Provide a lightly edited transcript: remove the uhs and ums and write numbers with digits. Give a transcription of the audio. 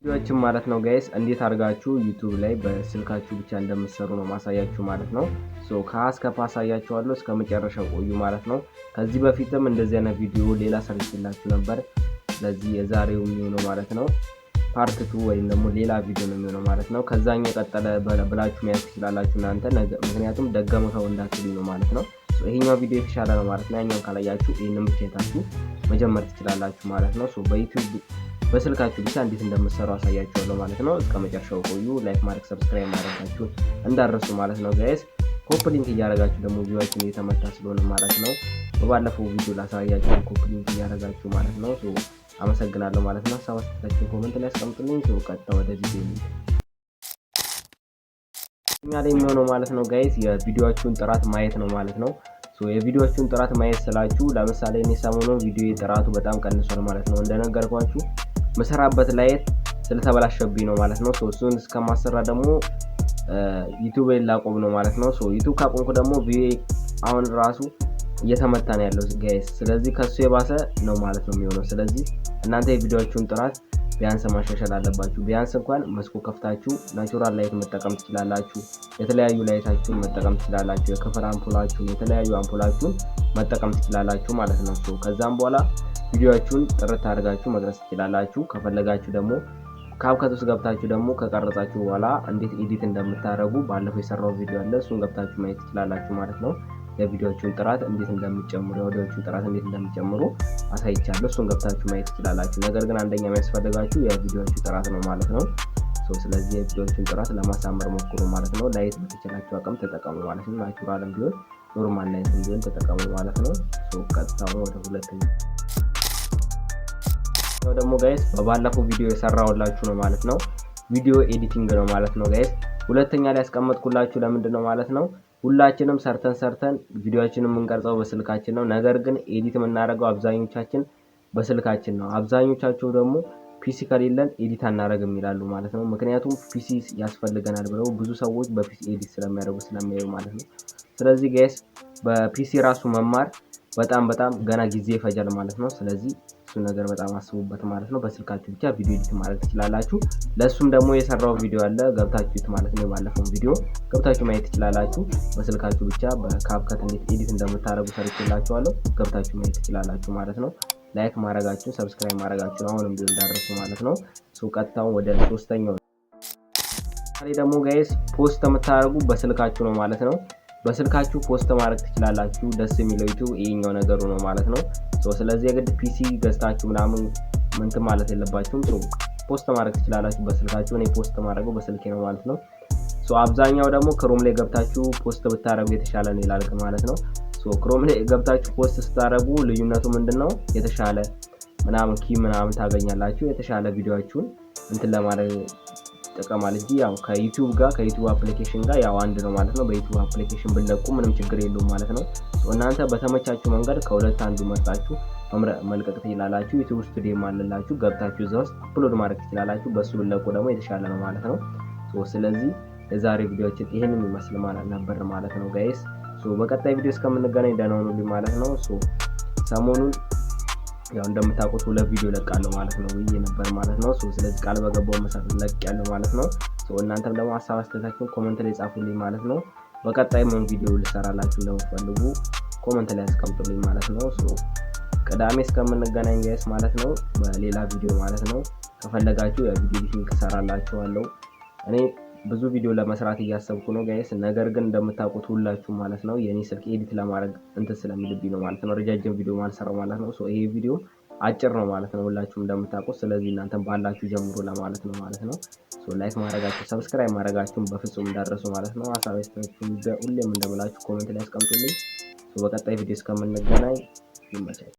ቪዲዮዎችን ማለት ነው ጋይስ እንዴት አድርጋችሁ ዩቲዩብ ላይ በስልካችሁ ብቻ እንደምትሰሩ ነው ማሳያችሁ ማለት ነው። ከአስከ ፓሳያችኋለሁ እስከ መጨረሻው ቆዩ ማለት ነው። ከዚህ በፊትም እንደዚህ አይነት ቪዲዮ ሌላ ሰርችላችሁ ነበር። ስለዚህ የዛሬው የሚሆነው ማለት ነው ፓርት 2 ወይም ደግሞ ሌላ ቪዲዮ ነው የሚሆነው ማለት ነው። ከዛኛው ቀጠለ ብላችሁ መያዝ ትችላላችሁ እናንተ ምክንያቱም ደገመው እንዳትሉኝ ነው ማለት ነው። ይሄኛው ቪዲዮ የተሻለ ነው ማለት ነው። ያኛውን ካላያችሁ ይሄንን ብቻ አይታችሁ መጀመር ትችላላችሁ ማለት ነው። በዩቲዩብ በስልካችሁ ብቻ እንዴት እንደምትሰሩ አሳያችኋለሁ ማለት ነው። እስከ መጨረሻው ቆዩ። ላይክ ማድረግ ሰብስክራይብ ማድረጋችሁ እንዳትረሱ ማለት ነው ጋይስ። ኮፒ ሊንክ እያደረጋችሁ ደግሞ ቪዲዮአችን እየተመታ ስለሆነ ማለት ነው በባለፈው ቪዲዮ ላሳያችሁ ኮፒ ሊንክ እያደረጋችሁ ማለት ነው። አመሰግናለሁ ማለት ነው። ሀሳብ አስተያየታችሁን ኮሜንት ላይ አስቀምጡልኝ። ቀጥታ ወደ ቪዲዮ እኛ ላይ የሚሆነው ማለት ነው ጋይስ የቪዲዮአችሁን ጥራት ማየት ነው ማለት ነው። የቪዲዮአችሁን ጥራት ማየት ስላችሁ ለምሳሌ እኔ ሰሞኑን ቪዲዮ ጥራቱ በጣም ቀንሷል ማለት ነው። እንደነገርኳችሁ መሰራበት ላይት ስለተበላሸብኝ ነው ማለት ነው። እሱን እስከማሰራ ደግሞ ዩቲዩብ ላቆም ነው ማለት ነው። ዩቲዩብ ካቆምኩ ደግሞ ቪዲዮ አሁን ራሱ እየተመታ ነው ያለው ጋይስ። ስለዚህ ከሱ የባሰ ነው ማለት ነው የሚሆነው። ስለዚህ እናንተ የቪዲዮአችሁን ጥራት ቢያንስ ማሻሻል አለባችሁ። ቢያንስ እንኳን መስኮ ከፍታችሁ ናቹራል ላይት መጠቀም ትችላላችሁ። የተለያዩ ላይታችሁን መጠቀም ትችላላችሁ። የከፈር አምፖላችሁን የተለያዩ አምፖላችሁን መጠቀም ትችላላችሁ ማለት ነው። ከዛም በኋላ ቪዲዮአችሁን ጥርት አድርጋችሁ መቅረጽ ትችላላችሁ። ከፈለጋችሁ ደግሞ ካፕከት ውስጥ ገብታችሁ ደግሞ ከቀረጻችሁ በኋላ እንዴት ኤዲት እንደምታደርጉ ባለፈው የሰራው ቪዲዮ አለ። እሱን ገብታችሁ ማየት ትችላላችሁ ማለት ነው። የቪዲዮአችሁን ጥራት እንዴት እንደሚጨምሩ የኦዲዮአችሁን ጥራት እንዴት እንደሚጨምሩ አሳይቻለሁ። እሱን ገብታችሁ ማየት ትችላላችሁ። ነገር ግን አንደኛ የሚያስፈልጋችሁ የቪዲዮአችሁ ጥራት ነው ማለት ነው። ስለዚህ የቪዲዮአችሁን ጥራት ለማሳመር ሞክሩ ማለት ነው። ላይት በተቻላችሁ አቅም ተጠቀሙ ማለት ነው። ናቹራልም ቢሆን ኖርማል ላይትም ቢሆን ተጠቀሙ ማለት ነው። ቀጥታ ወደ ሁለተኛው ደግሞ ጋይስ በባለፈው ቪዲዮ የሰራሁላችሁ ነው ማለት ነው። ቪዲዮ ኤዲቲንግ ነው ማለት ነው ጋይስ። ሁለተኛ ላይ ያስቀመጥኩላችሁ ለምንድን ነው ማለት ነው ሁላችንም ሰርተን ቪዲዮአችንን የምንቀርጸው በስልካችን ነው። ነገር ግን ኤዲት የምናደርገው አብዛኞቻችን በስልካችን ነው። አብዛኞቻችሁ ደግሞ ፒሲ ከሌለን ኤዲት አናደርግም ይላሉ ማለት ነው። ምክንያቱም ፒሲ ያስፈልገናል ብለው ብዙ ሰዎች በፒሲ ኤዲት ስለሚያዩ ማለት ነው። ስለዚህ ጋይስ በፒሲ ራሱ መማር በጣም ገና ጊዜ ይፈጃል ማለት ነው። ስለዚህ እሱ ነገር በጣም አስቡበት ማለት ነው። በስልካችሁ ብቻ ቪዲዮ ኤዲት ማድረግ ትችላላችሁ። ለሱም ደግሞ የሰራው ቪዲዮ አለ ገብታችሁት ማለት ነው። ባለፈው ቪዲዮ ገብታችሁ ማየት ትችላላችሁ። በስልካችሁ ብቻ በካፕከት እንዴት ኤዲት እንደምታደርጉ ሰርቼላችኋለሁ። ገብታችሁ ማየት ትችላላችሁ ማለት ነው። ላይክ ማድረጋችሁን ሰብስክራይብ ማድረጋችሁን አሁንም ቢሆን እንዳትረሱ ማለት ነው። ቀጥታው ወደ ሶስተኛው ደግሞ ጋይስ ፖስት የምታደርጉ በስልካችሁ ነው ማለት ነው። በስልካችሁ ፖስት ማድረግ ትችላላችሁ። ደስ የሚለው ዩቲዩብ ይሄኛው ነገሩ ነው ማለት ነው። ስለዚህ የግድ ፒሲ ገዝታችሁ ምናምን እንትን ማለት የለባችሁም። ፖስት ማድረግ ትችላላችሁ በስልካችሁ። እኔ ፖስት ማድረገው በስልኬ ነው ማለት ነው። አብዛኛው ደግሞ ክሮም ላይ ገብታችሁ ፖስት ብታደርጉ የተሻለ ነው ይላል ማለት ነው። ክሮም ላይ ገብታችሁ ፖስት ስታደርጉ ልዩነቱ ምንድነው የተሻለ ምናምን ኪ ምናምን ታገኛላችሁ። የተሻለ ቪዲዮአችሁን እንትን ለማድረግ ተጠቀማል እንጂ ያው ከዩቲዩብ ጋር ከዩቲዩብ አፕሊኬሽን ጋር ያው አንድ ነው ማለት ነው። በዩቲዩብ አፕሊኬሽን ብለቁ ምንም ችግር የለውም ማለት ነው። እናንተ በተመቻችሁ መንገድ ከሁለት አንዱ መርጣችሁ መልቀቅ ትችላላችሁ። ዩቲዩብ ስቱዲዮ ማለላችሁ ገብታችሁ እዛ ውስጥ አፕሎድ ማድረግ ትችላላችሁ። በሱ ብለቁ ደግሞ የተሻለ ነው ማለት ነው። ስለዚህ የዛሬ ቪዲዮአችን ይሄንን ይመስል ማለት ነበር ማለት ነው ጋይስ። በቀጣይ ቪዲዮ እስከምንገናኝ ደህና ሁኑልኝ ማለት ነው። ሰሞኑን ያው እንደምታውቁት ሁለት ቪዲዮ ለቃለሁ ማለት ነው ብዬ ነበር ማለት ነው። ስለዚህ ቃል በገባው መሰረት ለቅያለሁ ማለት ነው። እናንተም ደግሞ ሀሳብ አስተያየታችሁን ኮሜንት ላይ ጻፉልኝ ማለት ነው። በቀጣይ ምን ቪዲዮ ልሰራላችሁ እንደምትፈልጉ ኮሜንት ላይ አስቀምጡልኝ ማለት ነው። ቅዳሜ እስከምንገናኝ ጋይስ ማለት ነው በሌላ ቪዲዮ ማለት ነው። ከፈለጋችሁ የቪዲዮ ሊንክ ሰራላችኋለሁ። እኔ ብዙ ቪዲዮ ለመስራት እያሰብኩ ነው ጋይስ። ነገር ግን እንደምታውቁት ሁላችሁ ማለት ነው የኔ ስልክ ኤዲት ለማድረግ እንትን ስለሚልብኝ ነው ማለት ነው ረጃጅም ቪዲዮ ማልሰራው ማለት ነው። ይሄ ቪዲዮ አጭር ነው ማለት ነው ሁላችሁም እንደምታውቁት። ስለዚህ እናንተም ባላችሁ ጀምሩ ለማለት ነው ማለት ነው። ላይክ ማድረጋችሁ ሰብስክራይብ ማድረጋችሁን በፍጹም እንዳትረሱ ማለት ነው። ሀሳብ አስተያየታችሁን ሁሌም እንደምላችሁ ኮሜንት ላይ አስቀምጡልኝ። በቀጣይ ቪዲዮ እስከምንገናኝ ይመቻችሁ።